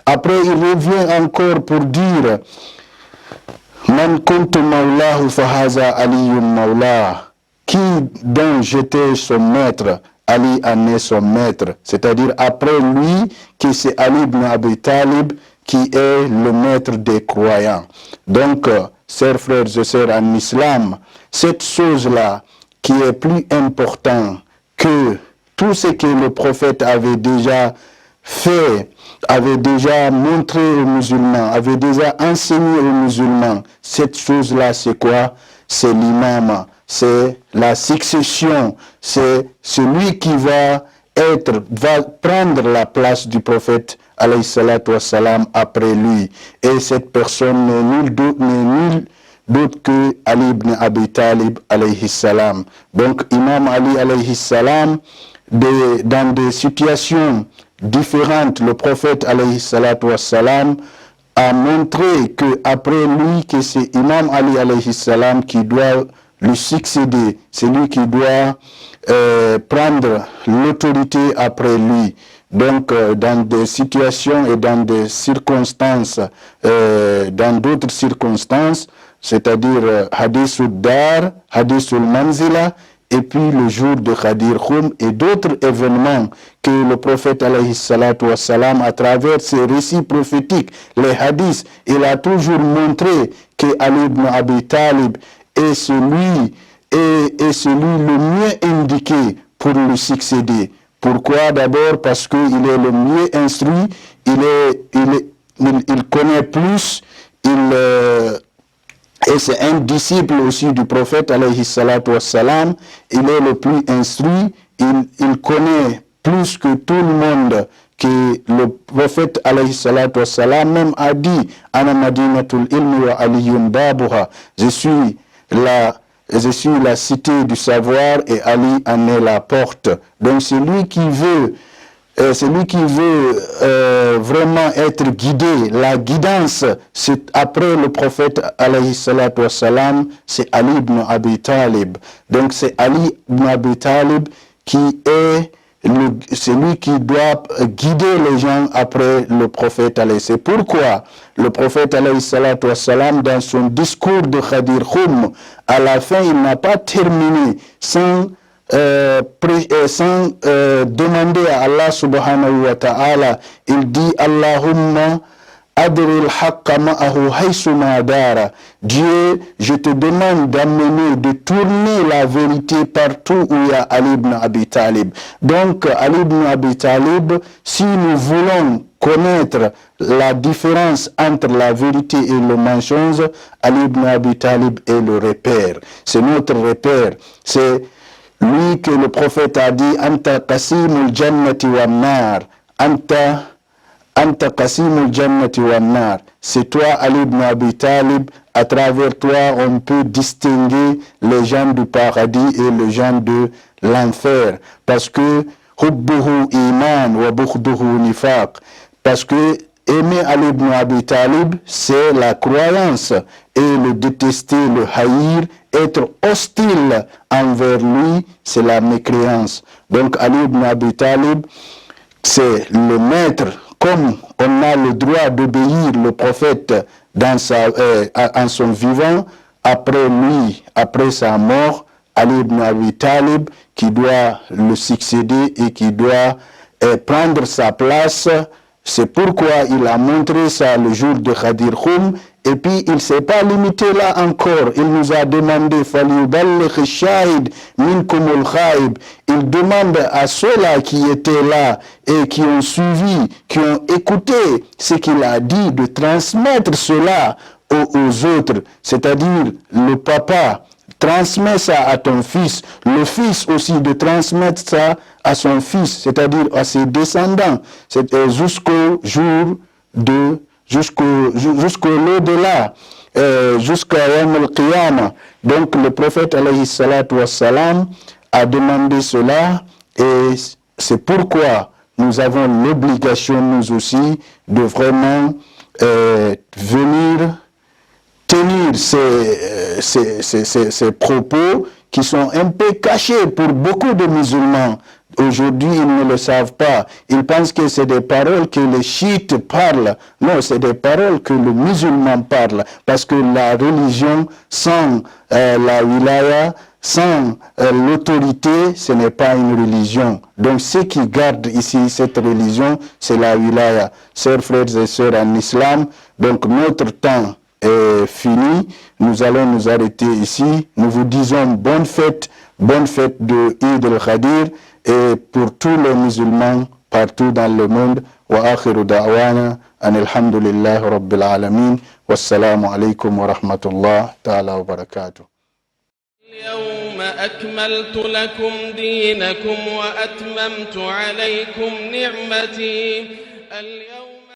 Après, il revient encore pour dire Man kuntu mawlahu fahaza aliyun mawlah. Qui dont j'étais son maître, Ali en est son maître. C'est-à-dire après lui, que c'est Ali ibn Abi Talib qui est le maître des croyants. Donc, chers frères et sœurs en islam, cette chose-là qui est plus important que tout ce que le prophète avait déjà fait, avait déjà montré aux musulmans, avait déjà enseigné aux musulmans, cette chose-là, c'est quoi? C'est l'imam, c'est la succession, c'est celui qui va prendre la place du prophète alayhi salatu wassalam après lui. Et cette personne n'est nul d'autre que Ali ibn Abi Talib alayhi salam. Donc Imam Ali alayhi salam, dans des situations différentes, le prophète alayhi salatu wassalam a montré que après lui, que c'est Imam Ali alayhi salam qui doit lui succéder, c'est lui qui doit prendre l'autorité après lui. Donc, dans des situations et dans des circonstances, dans d'autres circonstances, c'est-à-dire Hadithul Dar, Hadithul Manzila, et puis le jour de Khadir Khoum et d'autres événements que le prophète alayhi salatu wassalam, à travers ses récits prophétiques, les hadiths, il a toujours montré que Ali ibn Abi Talib est celui le mieux indiqué pour lui succéder. Pourquoi? D'abord parce qu'il est le mieux instruit, il connaît plus, et c'est un disciple aussi du prophète alayhi salatu wassalam, il est le plus instruit, il connaît plus que tout le monde, que le prophète alayhi salatu wassalam même a dit Ana madinatul ilmi wa aliyun babuha, je suis la cité du savoir et Ali en est la porte. Donc celui qui veut vraiment être guidé, la guidance, c'est après le prophète alayhi salatu wassalam, c'est Ali ibn Abi Talib. Donc c'est Ali ibn Abi Talib qui est celui qui doit guider les gens après le prophète alayhi. C'est pourquoi le prophète alayhi salatu wassalam, dans son discours de Khadir Khoum, à la fin, il n'a pas terminé sans demander à Allah subhanahu wa ta'ala. Il dit Allahumma adril haqqa ma'ahu haysuma dara. Dieu, je te demande d'amener, de tourner la vérité partout où il y a Ali ibn Abi Talib. Donc Ali ibn Abi Talib, si nous voulons connaître la différence entre la vérité et le mensonge, Ali ibn Abi Talib est le repère. C'est notre repère. C'est lui que le prophète a dit Anta qasimul jannati wan nar. Anta qasimul jannati wan nar. C'est toi, Ali ibn Abi Talib. À travers toi, on peut distinguer les gens du paradis et les gens de l'enfer. Parce que hubbuhu iman wa bughduhu nifaq. Parce que aimer Ali ibn Abi Talib, c'est la croyance, et le détester, le haïr, être hostile envers lui, c'est la mécréance. Donc Ali ibn Abi Talib, c'est le maître. Comme on a le droit d'obéir le prophète en son vivant, après lui, après sa mort, Ali ibn Abi Talib, qui doit le succéder et qui doit prendre sa place. C'est pourquoi il a montré ça le jour de Khadir Khoum. Et puis il ne s'est pas limité là encore. Il nous a demandé il demande à ceux-là qui étaient là et qui ont suivi, qui ont écouté ce qu'il a dit, de transmettre cela aux autres. C'est-à-dire le papa transmet ça à ton fils, le fils aussi de transmettre ça à son fils, c'est-à-dire à ses descendants, jusqu'au jour de, jusqu'au l'au-delà, jusqu'à Yawm al-Qiyamah. Donc le prophète alayhi salatu wassalam a demandé cela, et c'est pourquoi nous avons l'obligation, nous aussi, de vraiment venir tenir ces propos qui sont un peu cachés pour beaucoup de musulmans. aujourd'hui, ils ne le savent pas. Ils pensent que c'est des paroles que les chiites parlent. Non, c'est des paroles que le musulman parle. Parce que la religion sans la wilaya, sans l'autorité, ce n'est pas une religion. Donc ceux qui gardent ici cette religion, c'est la wilaya. Chers frères et sœurs en islam, donc notre temps est fini. Nous allons nous arrêter ici. Nous vous disons bonne fête de Eid al-Khadir et pour tous les musulmans partout dans le monde. Wa akhiru da'wana anilhamdulillahi rabbil alamin. Wassalamu alaikum wa rahmatullah ta'ala wa barakatuh. اليوم أكملت لكم دينكم وأتممت عليكم نعمتي اليوم